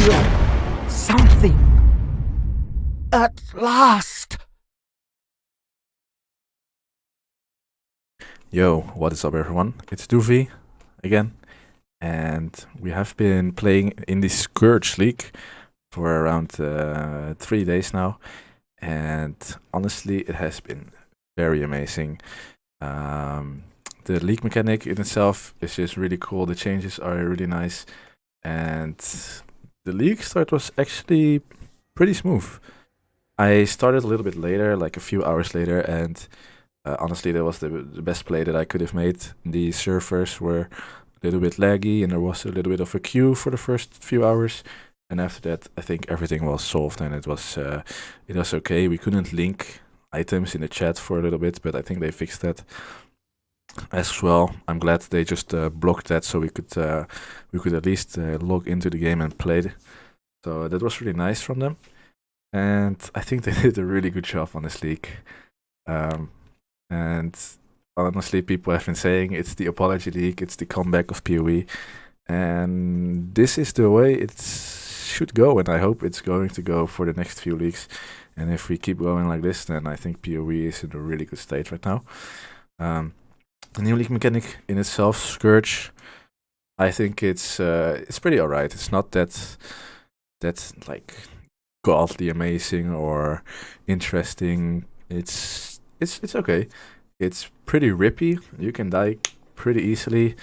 feel something. At last! Yo, what is up everyone? It's Doovy again, and we have been playing in the Scourge League for around 3 days now, and honestly it has been very amazing. The league mechanic in itself is just really cool, the changes are really nice, and the league start was actually pretty smooth. I started a little bit later, like a few hours later, and honestly, that was the best play that I could have made. The servers were a little bit laggy, and there was a little bit of a queue for the first few hours. And after that, I think everything was solved, and it was okay. We couldn't link items in the chat for a little bit, but I think they fixed that as well. I'm glad they just blocked that, so we could at least log into the game and play. So that was really nice from them, and I think they did a really good job on this league. And honestly, people have been saying it's the Apology League, it's the comeback of PoE, and this is the way it should go, and I hope it's going to go for the next few leagues. And if we keep going like this, then I think PoE is in a really good state right now. The new league mechanic in itself, Scourge, I think it's pretty alright. It's not that like godly amazing or interesting. It's okay. It's pretty rippy. You can die pretty easily.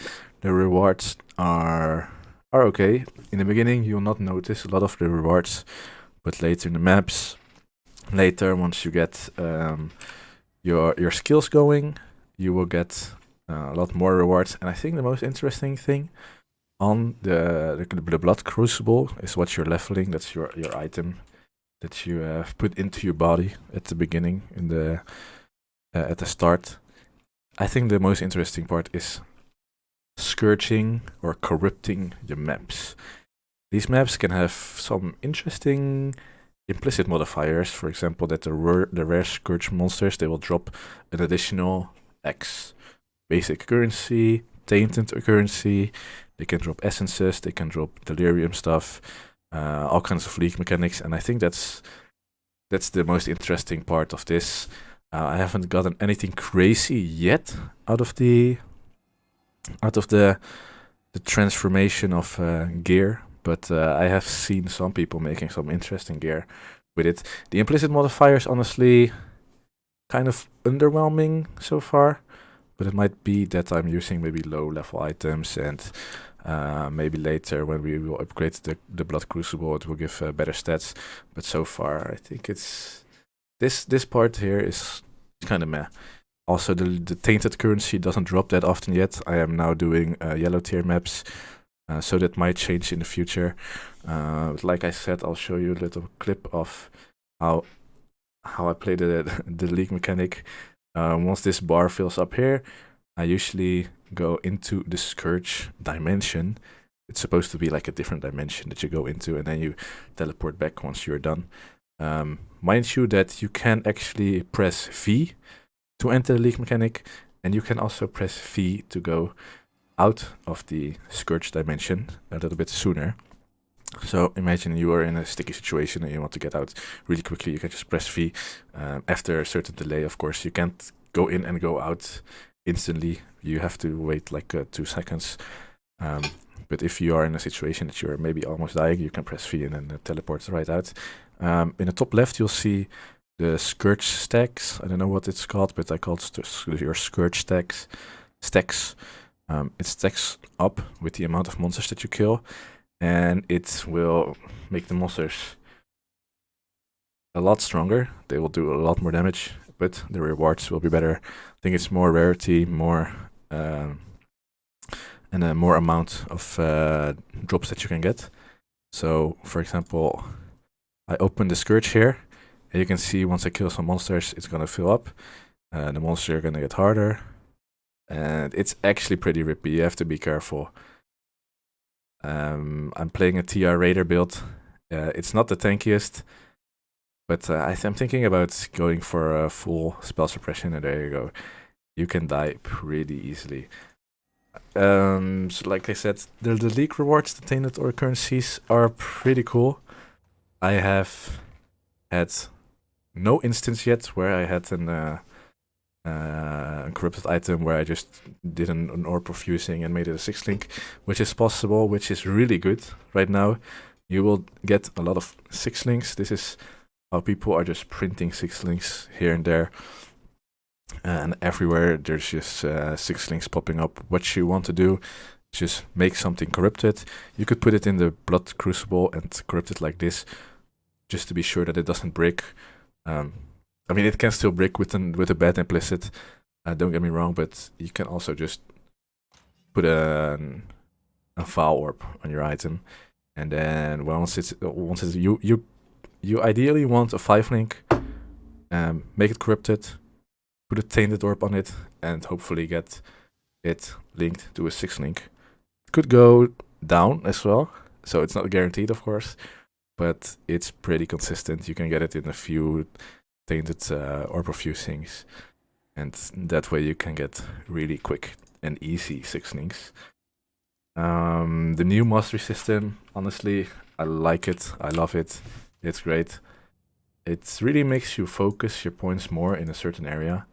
The rewards are okay. In the beginning, you'll not notice a lot of the rewards, but later in the maps, once you get your skills going, you will get a lot more rewards. And I think the most interesting thing on the Blood Crucible is what you're leveling. That's your item that you have put into your body at the beginning at the start. I think the most interesting part is scourging or corrupting the maps. These maps can have some interesting implicit modifiers. For example, that the rare Scourge monsters, they will drop an additional X basic currency, tainted currency. They can drop essences, they can drop delirium stuff, all kinds of league mechanics, and I think that's the most interesting part of this. I haven't gotten anything crazy yet out of the transformation of gear, but I have seen some people making some interesting gear with it. The implicit modifiers, honestly, kind of underwhelming so far, but it might be that I'm using maybe low level items, and maybe later when we will upgrade the Blood Crucible, it will give better stats. But so far, I think it's this part here is kind of meh. Also, the tainted currency doesn't drop that often yet. I am now doing yellow tier maps, so that might change in the future. Like I said, I'll show you a little clip of how I play the league mechanic. Once this bar fills up here, I usually go into the Scourge dimension. It's supposed to be like a different dimension that you go into, and then you teleport back once you're done. Mind you that you can actually press V to enter the league mechanic, and you can also press V to go out of the Scourge dimension a little bit sooner. So imagine you are in a sticky situation and you want to get out really quickly. You can just press V. After a certain delay, of course, you can't go in and go out instantly. You have to wait like 2 seconds. But if you are in a situation that you're maybe almost dying, you can press V and then teleport right out. In the top left, you'll see the Scourge stacks. I don't know what it's called, but I call it your Scourge stacks. It stacks up with the amount of monsters that you kill, and it will make the monsters a lot stronger. They will do a lot more damage, but the rewards will be better. I think it's more rarity, more and a more amount of drops that you can get. So, for example, I open the Scourge here, and you can see once I kill some monsters, it's gonna fill up. The monsters are gonna get harder, and it's actually pretty rippy. You have to be careful. I'm playing a TR Raider build. It's not the tankiest, but I'm thinking about going for a full spell suppression, and there you go. You can die pretty easily. So like I said, the league rewards, the tainted or currencies are pretty cool. I have had no instance yet where I had an corrupted item where I just did an orb of fusing and made it a 6-link, which is possible, which is really good right now. You will get a lot of 6-links. This is how people are just printing 6-links here and there. And everywhere there's just 6-links popping up. What you want to do is just make something corrupted. You could put it in the blood crucible and corrupt it like this, just to be sure that it doesn't break. I mean, it can still break with a bad implicit. Don't get me wrong, but you can also just put a foul orb on your item, and then once you ideally want a 5-link, make it corrupted, put a tainted orb on it, and hopefully get it linked to a 6-link. It could go down as well, so it's not guaranteed, of course, but it's pretty consistent. You can get it in a few tainted orb of fusings, and that way you can get really quick and easy 6-links. The new mastery system, honestly, I like it. I love it. It's great. It really makes you focus your points more in a certain area,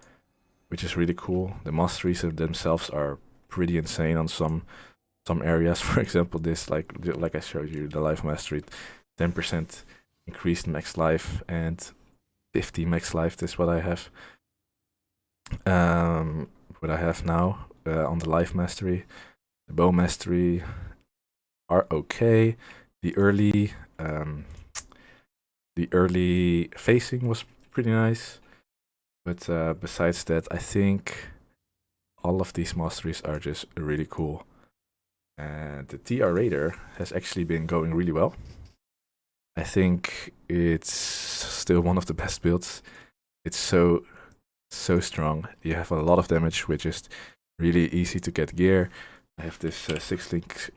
which is really cool. The masteries themselves are pretty insane on some areas. For example, this like I showed you, the life mastery, 10% increased max life and 50 max life. This is what I have. What I have now on the life mastery. The bow mastery are okay. The early facing was pretty nice, but besides that, I think all of these masteries are just really cool. And the TR Raider has actually been going really well. I think it's still one of the best builds. It's so strong. You have a lot of damage, which is really easy to get gear. I have this 6-link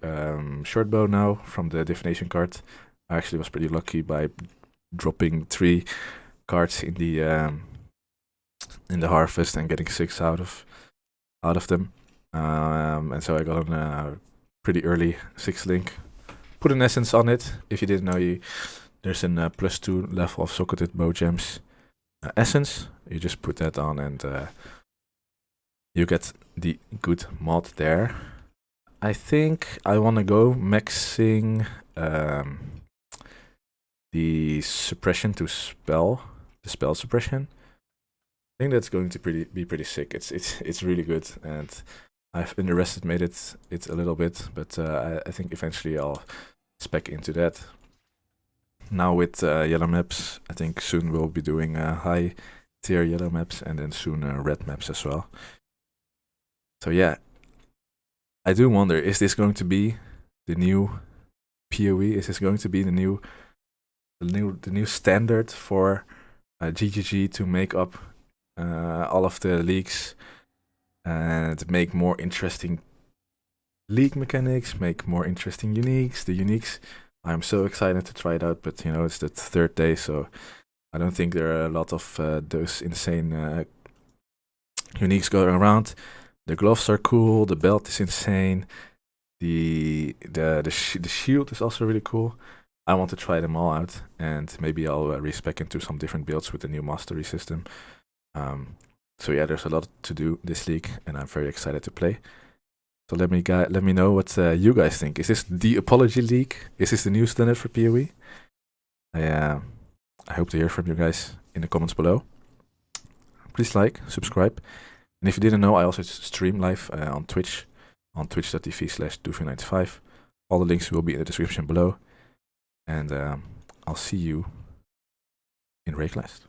short bow now from the divination card. I actually was pretty lucky by dropping 3 cards in the harvest and getting 6 out of them. And so I got a pretty early 6-link. Put an essence on it. If you didn't know, there's a +2 level of socketed bow gems essence. You just put that on and you get the good mod there. I think I want to go maxing the suppression to spell, the spell suppression. I think that's going to be pretty sick. It's really good, and I've underestimated it a little bit, but I think eventually I'll spec into that. Now with yellow maps, I think soon we'll be doing high tier yellow maps and then soon red maps as well. So yeah, I do wonder, is this going to be the new PoE? Is this going to be the new standard for GGG to make up all of the leagues and make more interesting league mechanics, make more interesting uniques? The uniques, I'm so excited to try it out, but you know, it's the 3rd day, so I don't think there are a lot of those insane uniques going around. The gloves are cool, the belt is insane, the shield is also really cool. I want to try them all out, and maybe I'll respec into some different builds with the new mastery system. So yeah, there's a lot to do this league, and I'm very excited to play. So let me know what you guys think. Is this the Apology League? Is this the new standard for PoE? I hope to hear from you guys in the comments below. Please like, subscribe. And if you didn't know, I also stream live on Twitch, on twitch.tv/doofy95. All the links will be in the description below. And I'll see you in Leaguestart.